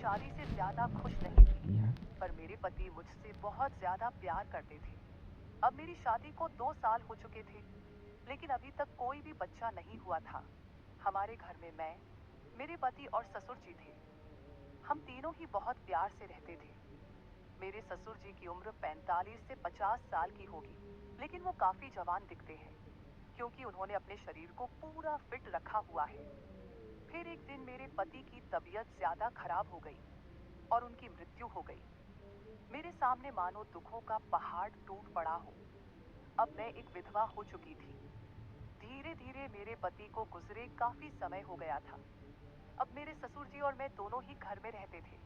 शादी से ज्यादा खुश नहीं थी, पर मेरे पति मुझसे बहुत ज्यादा प्यार करते थे। अब मेरी शादी को 2 साल हो चुके थे, लेकिन अभी तक कोई भी बच्चा नहीं हुआ था। हमारे घर में मैं, मेरे पति और ससुर जी थे। हम तीनों ही बहुत प्यार से रहते थे। मेरे ससुर जी की उम्र 45 से 50 साल की होगी, लेकिन वो काफी जवान दिखते हैं, क्योंकि उन्होंने अपने शरीर को पूरा फिट रखा हुआ है। फिर एक दिन मेरे पति की तबीयत ज्यादा खराब हो गई और उनकी मृत्यु हो गई। मेरे सामने मानो दुखों का पहाड़ टूट पड़ा हो। अब मैं एक विधवा हो चुकी थी। धीरे धीरे मेरे पति को गुजरे काफी समय हो गया था। अब मेरे ससुर जी और मैं दोनों ही घर में रहते थे।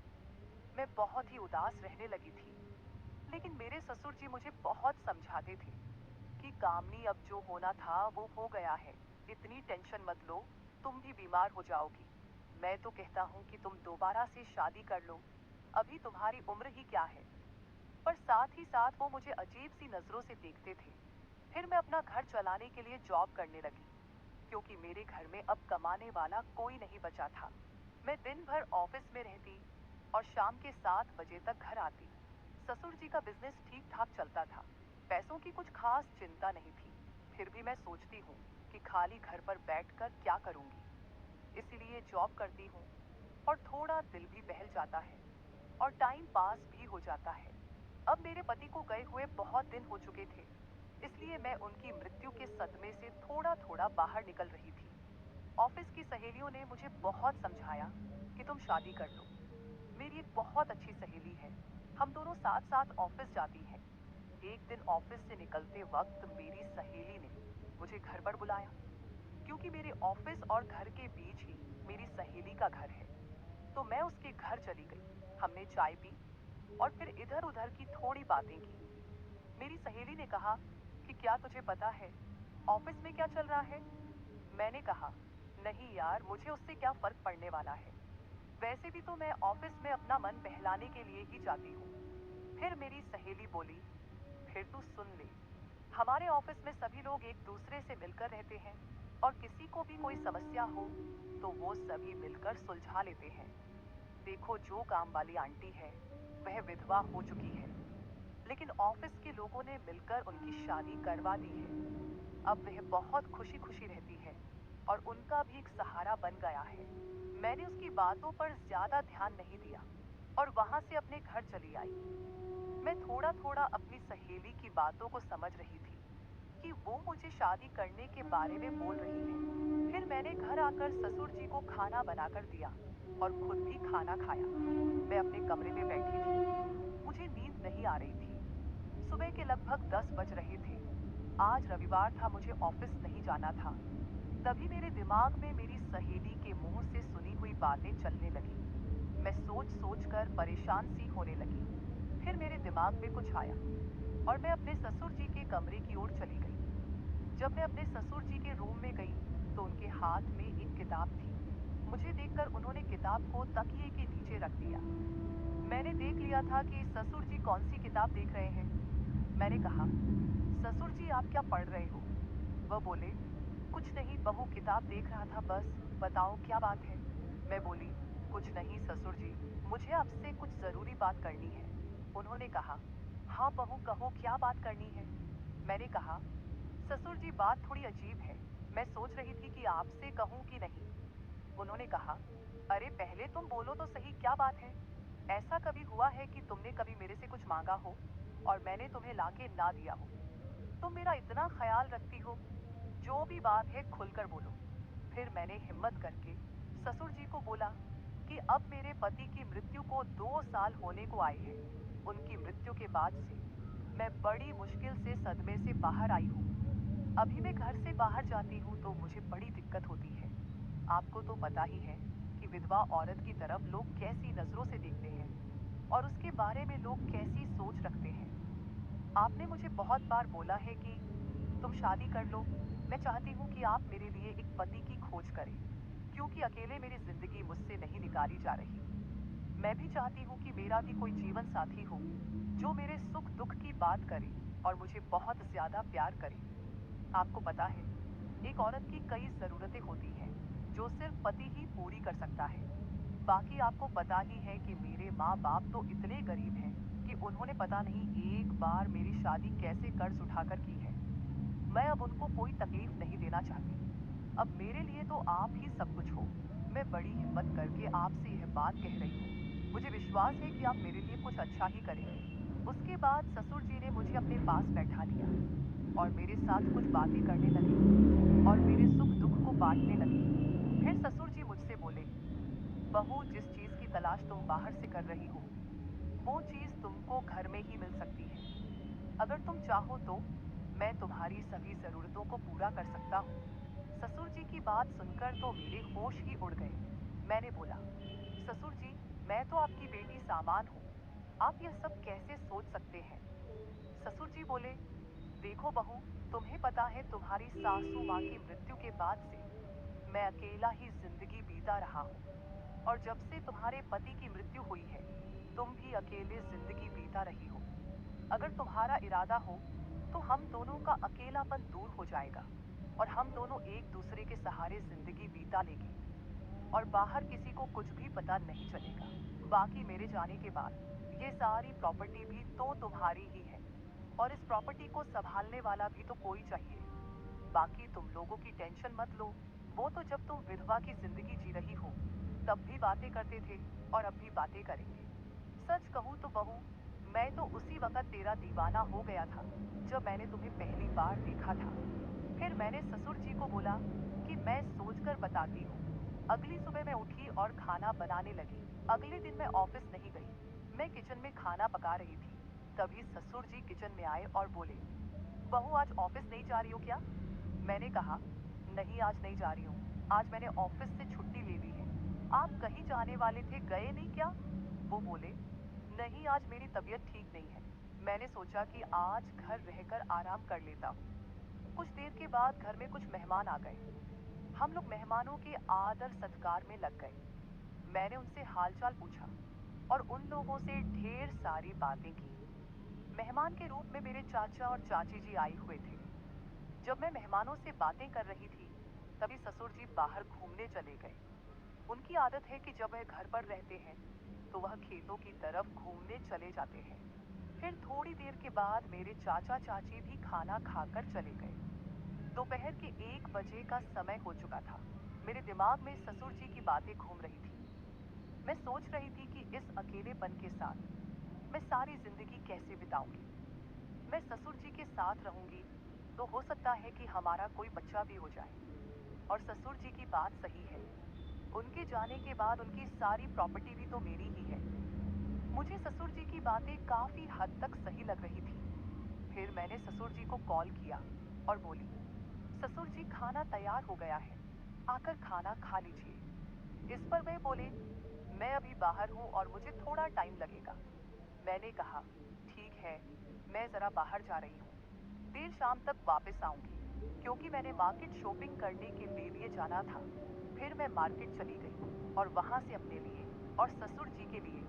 मैं बहुत ही उदास रहने लगी थी, लेकिन मेरे ससुर जी मुझे बहुत समझाते थे कि कामनी, अब जो होना था वो हो गया है, इतनी टेंशन मत लो, तुम भी बीमार हो जाओगी। मैं तो कहता हूँ कि तुम दोबारा से शादी कर लो, अभी तुम्हारी उम्र ही क्या है। पर साथ ही साथ वो मुझे अजीब सी नजरों से देखते थे। फिर मैं अपना घर चलाने के लिए जॉब करने लगी, क्योंकि मेरे घर में अब कमाने वाला कोई नहीं बचा था। मैं दिन भर ऑफिस में रहती और शाम के 7 बजे तक घर आती। ससुर जी का बिजनेस ठीक ठाक चलता था, पैसों की कुछ खास चिंता नहीं थी। फिर भी मैं सोचती हूँ कि खाली घर पर बैठकर क्या करूँगी, इसीलिए जॉब करती हूँ और थोड़ा दिल भी बहल जाता है और टाइम पास भी हो जाता है। अब मेरे पति को गए हुए बहुत दिन हो चुके थे, इसलिए मैं उनकी मृत्यु के सदमे से थोड़ा थोड़ा बाहर निकल रही थी। ऑफिस की सहेलियों ने मुझे बहुत समझाया कि तुम शादी कर लो। मेरी एक बहुत अच्छी सहेली है, हम दोनों साथ साथ ऑफिस जाती हैं। एक दिन ऑफिस से निकलते वक्त मेरी सहेली ने मुझे घर पर बुलाया, क्योंकि मेरे ऑफिस और घर के बीच ही मेरी सहेली का घर है। तो मैं उसके घर चली गई। हमने चाय पी और फिर इधर उधर की थोड़ी बातें की। मेरी सहेली ने कहा कि क्या तुझे पता है ऑफिस में क्या चल रहा है। मैंने कहा, नहीं यार, मुझे उससे क्या फर्क पड़ने वाला है, वैसे भी तो मैं ऑफिस में अपना मन बहलाने के लिए ही जाती हूँ। फिर मेरी सहेली बोली, फिर तू सुन ले, हमारे ऑफिस में सभी लोग एक दूसरे से मिलकर रहते हैं और किसी को भी कोई समस्या हो तो वो सभी मिलकर सुलझा लेते हैं। देखो, जो काम वाली आंटी है वह विधवा हो चुकी है, लेकिन ऑफिस के लोगों ने मिलकर उनकी शादी करवा दी है। अब वह बहुत खुशी खुशी रहती है और उनका भी एक सहारा बन गया है। मैंने उसकी बातों पर ज्यादा ध्यान नहीं दिया और वहां से अपने घर चली आई। मैं थोड़ा थोड़ा अपनी सहेली की बातों को समझ रही थी कि वो मुझे शादी करने के बारे में बोल रही है। फिर मैंने घर आकर ससुर जी को खाना बनाकर दिया और खुद भी खाना खाया। मैं अपने कमरे में बैठी थी, मुझे नींद नहीं आ रही थी। सुबह के लगभग 10 बज रहे थे। आज रविवार था, मुझे ऑफिस नहीं जाना था। तभी मेरे दिमाग में मेरी सहेली के मुंह से सुनी हुई बातें चलने लगी। मैं सोच सोच कर परेशान सी होने लगी। फिर मेरे दिमाग में कुछ आया और मैं अपने ससुर जी के कमरे की ओर चली गई। जब मैं अपने ससुर जी के रूम में गई तो उनके हाथ में एक किताब थी। मुझे देखकर उन्होंने किताब को तकिए के नीचे रख दिया। मैंने देख लिया था कि ससुर जी कौन सी किताब देख रहे हैं। मैंने कहा, ससुर जी आप क्या पढ़ रहे हो। वह बोले, कुछ नहीं बहू, किताब देख रहा था बस, बताओ क्या बात है। मैं बोली, कुछ नहीं ससुर जी, मुझे आपसे कुछ जरूरी बात करनी है। उन्होंने कहा, हाँ बहू कहो, क्या बात करनी है। मैंने कहा, ससुर जी बात थोड़ी अजीब है, मैं सोच रही थी कि आपसे कहूँ कि नहीं। उन्होंने कहा, अरे पहले तुम बोलो तो सही, क्या बात है। ऐसा कभी हुआ है कि तुमने कभी मेरे से कुछ मांगा हो और मैंने तुम्हें लाके ना दिया हो। तुम मेरा इतना ख्याल रखती हो, जो भी बात है खुलकर बोलो। फिर मैंने हिम्मत करके ससुर जी को बोला कि अब मेरे पति की मृत्यु को 2 साल होने को आए हैं। उनकी मृत्यु के बाद से मैं बड़ी मुश्किल से सदमे से बाहर आई हूँ। अभी मैं घर से बाहर जाती हूँ तो मुझे बड़ी दिक्कत होती है। आपको तो पता ही है कि विधवा औरत की तरफ लोग कैसी नजरों से देखते हैं और उसके बारे में लोग कैसी सोच रखते हैं। आपने मुझे बहुत बार बोला है कि तुम शादी कर लो। मैं चाहती हूँ कि आप मेरे लिए एक पति की खोज करें, क्योंकि अकेले मेरी जिंदगी मुझसे नहीं निकाली जा रही। मैं भी चाहती हूँ कि मेरा भी कोई जीवन साथी हो, जो मेरे सुख दुख की बात करे और मुझे बहुत ज्यादा प्यार करे। आपको पता है, एक औरत की कई जरूरतें होती हैं, जो सिर्फ पति ही पूरी कर सकता है। बाकी आपको पता ही है कि मेरे माँ बाप तो इतने गरीब हैं कि उन्होंने पता नहीं एक बार मेरी शादी कैसे कर्ज उठाकर की है। मैं अब उनको कोई तकलीफ नहीं देना चाहती। अब मेरे लिए तो आप ही सब कुछ हो। मैं बड़ी हिम्मत करके आपसे यह बात कह रही हूँ। मुझे विश्वास है कि आप मेरे लिए कुछ अच्छा ही करेंगे। उसके बाद ससुर जी ने मुझे अपने पास बैठा लिया और मेरे साथ कुछ बातें करने लगे और मेरे सुख दुख को बांटने लगे। फिर ससुर जी मुझसे बोले, बहू, जिस चीज की तलाश तुम बाहर से कर रही हो, वो चीज तुमको घर में ही मिल सकती है। अगर तुम चाहो तो मैं तुम्हारी सभी जरूरतों को पूरा कर सकता हूँ। ससुर जी की बात सुनकर तो मेरे होश ही उड़ गए। मैंने बोला, ससुर जी, मैं तो आपकी बेटी सामान हूँ। आप यह सब कैसे सोच सकते हैं? ससुर जी बोले, देखो बहू, तुम्हें पता है तुम्हारी सासू माँ की मृत्यु के बाद से मैं अकेला ही जिंदगी बीता रहा हूँ। और जब से तुम्हारे पति की मृत्यु हुई है, तुम भी अकेले जिंदगी बीता रही हो। अगर तुम्हारा इरादा हो तो हम दोनों का अकेलापन दूर हो जाएगा और हम दोनों एक दूसरे के सहारे जिंदगी बीता लेंगे और बाहर किसी को कुछ भी पता नहीं चलेगा। बाकी मेरे जाने के बाद ये सारी प्रॉपर्टी भी तो तुम्हारी ही है और इस प्रॉपर्टी को संभालने वाला भी तो कोई चाहिए। बाकी तुम लोगों की टेंशन मत लो। वो तो जब तुम विधवा की जिंदगी जी रही हो तब भी बातें करते थे और अब भी बातें करेंगे। सच कहूँ तो बहू, मैं तो उसी वक्त तेरा दीवाना हो गया था जब मैंने तुम्हें पहली बार देखा था। फिर मैंने ससुर जी को बोला कि मैं सोचकर बताती हूँ। अगली सुबह मैं उठी और खाना बनाने लगी। अगले दिन मैं ऑफिस नहीं गई। मैं किचन में खाना पका रही थी। तभी ससुर जी किचन में आए और बोले, बहू, आज ऑफिस नहीं जा रही हो क्या? मैंने कहा, नहीं, आज नहीं जा रही हूँ। आज मैंने ऑफिस से छुट्टी ले ली है। आप कहीं जाने वाले थे, गए नहीं क्या? वो बोले, नहीं, आज मेरी तबीयत ठीक नहीं है। मैंने सोचा कि आज घर रहकर आराम कर लेता हूँ। कुछ देर के बाद घर में कुछ मेहमान आ गए। हम लोग मेहमानों के आदर सत्कार में लग गए। मैंने उनसे हालचाल पूछा और उन लोगों से ढेर सारी बातें की। मेहमान के रूप में मेरे चाचा और चाची जी आए हुए थे। जब मैं मेहमानों से बातें कर रही थी तभी ससुर जी बाहर घूमने चले गए। उनकी आदत है कि जब वह घर पर रहते हैं तो वह खेतों की तरफ घूमने चले जाते हैं। फिर थोड़ी देर के बाद मेरे चाचा चाची भी खाना खाकर चले गए। दोपहर के 1 बजे का समय हो चुका था। मेरे दिमाग में ससुर जी की बातें घूम रही थी। मैं सोच रही थी कि इस अकेलेपन के साथ मैं सारी जिंदगी कैसे बिताऊंगी। मैं ससुर जी के साथ रहूंगी तो हो सकता है कि हमारा कोई बच्चा भी हो जाए। और ससुर जी की बात सही है। उनके जाने के बाद उनकी सारी प्रॉपर्टी भी तो मेरी ही है। मुझे ससुर जी की बातें काफी हद तक सही लग रही थी। फिर मैंने ससुर जी को कॉल किया और बोली, ससुर जी, खाना तैयार हो गया है, आकर खाना खा लीजिए। इस पर वे बोले, मैं अभी बाहर हूँ और मुझे थोड़ा टाइम लगेगा। मैंने कहा, ठीक है, मैं जरा बाहर जा रही हूँ। देर शाम तक वापस आऊंगी क्योंकि मैंने मार्केट शॉपिंग करने के लिए जाना था। फिर मैं मार्केट चली गई और वहां से अपने लिए और ससुर जी के लिए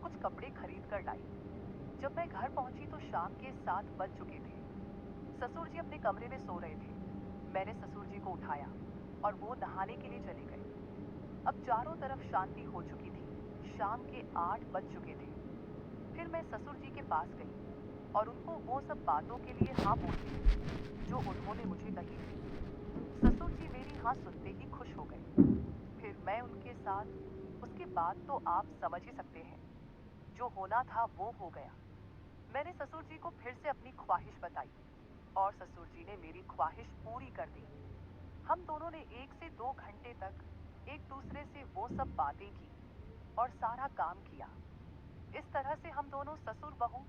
कुछ कपड़े खरीद कर लाई। जब मैं घर पहुंची तो शाम के 7 बज चुके थे। ससुर जी अपने कमरे में सो रहे थे। मैंने ससुर जी को उठाया और वो नहाने के लिए चले गए। अब चारों तरफ शांति हो चुकी थी। शाम के 8 बज चुके थे। फिर मैं ससुर जी के पास गई और उनको वो सब बातों के लिए हाँ बोल दी जो उन्होंने मुझे कही थी। ससुर जी मेरी हाँ सुनते ही खुश हो गए। फिर मैं उनके साथ, उसके बाद तो आप समझ ही सकते हैं, जो होना था वो हो गया। मैंने ससुर जी को फिर से अपनी ख्वाहिश बताई और ससुर जी ने मेरी ख्वाहिश पूरी कर दी। हम दोनों ने 1 से 2 घंटे तक एक दूसरे से वो सब बातें की और सारा काम किया। इस तरह से हम दोनों ससुर बहू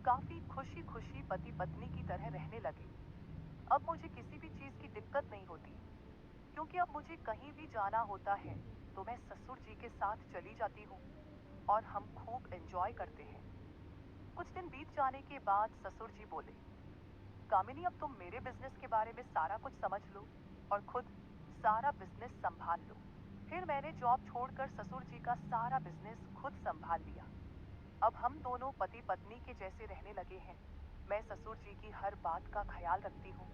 काफी खुशी खुशी पति पत्नी की तरह रहने लगे। अब मुझे किसी भी चीज की दिक्कत नहीं होती क्योंकि अब मुझे कहीं भी जाना होता है तो मैं ससुर जी के साथ चली जाती हूँ और हम खूब एंजॉय करते हैं। कुछ दिन बीत जाने के बाद ससुर जी बोले, कामिनी, अब तुम मेरे बिजनेस के बारे में सारा कुछ समझ लो और खुद सारा बिजनेस संभाल लो। फिर मैंने जॉब छोड़कर ससुर जी का सारा बिजनेस खुद संभाल लिया। अब हम दोनों पति पत्नी के जैसे रहने लगे हैं। मैं ससुर जी की हर बात का ख्याल रखती हूँ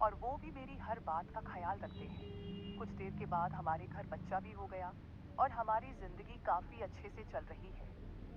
और वो भी मेरी हर बात का ख्याल रखते हैं। कुछ देर के बाद हमारे घर बच्चा भी हो गया। और हमारी जिंदगी काफी अच्छे से चल रही है।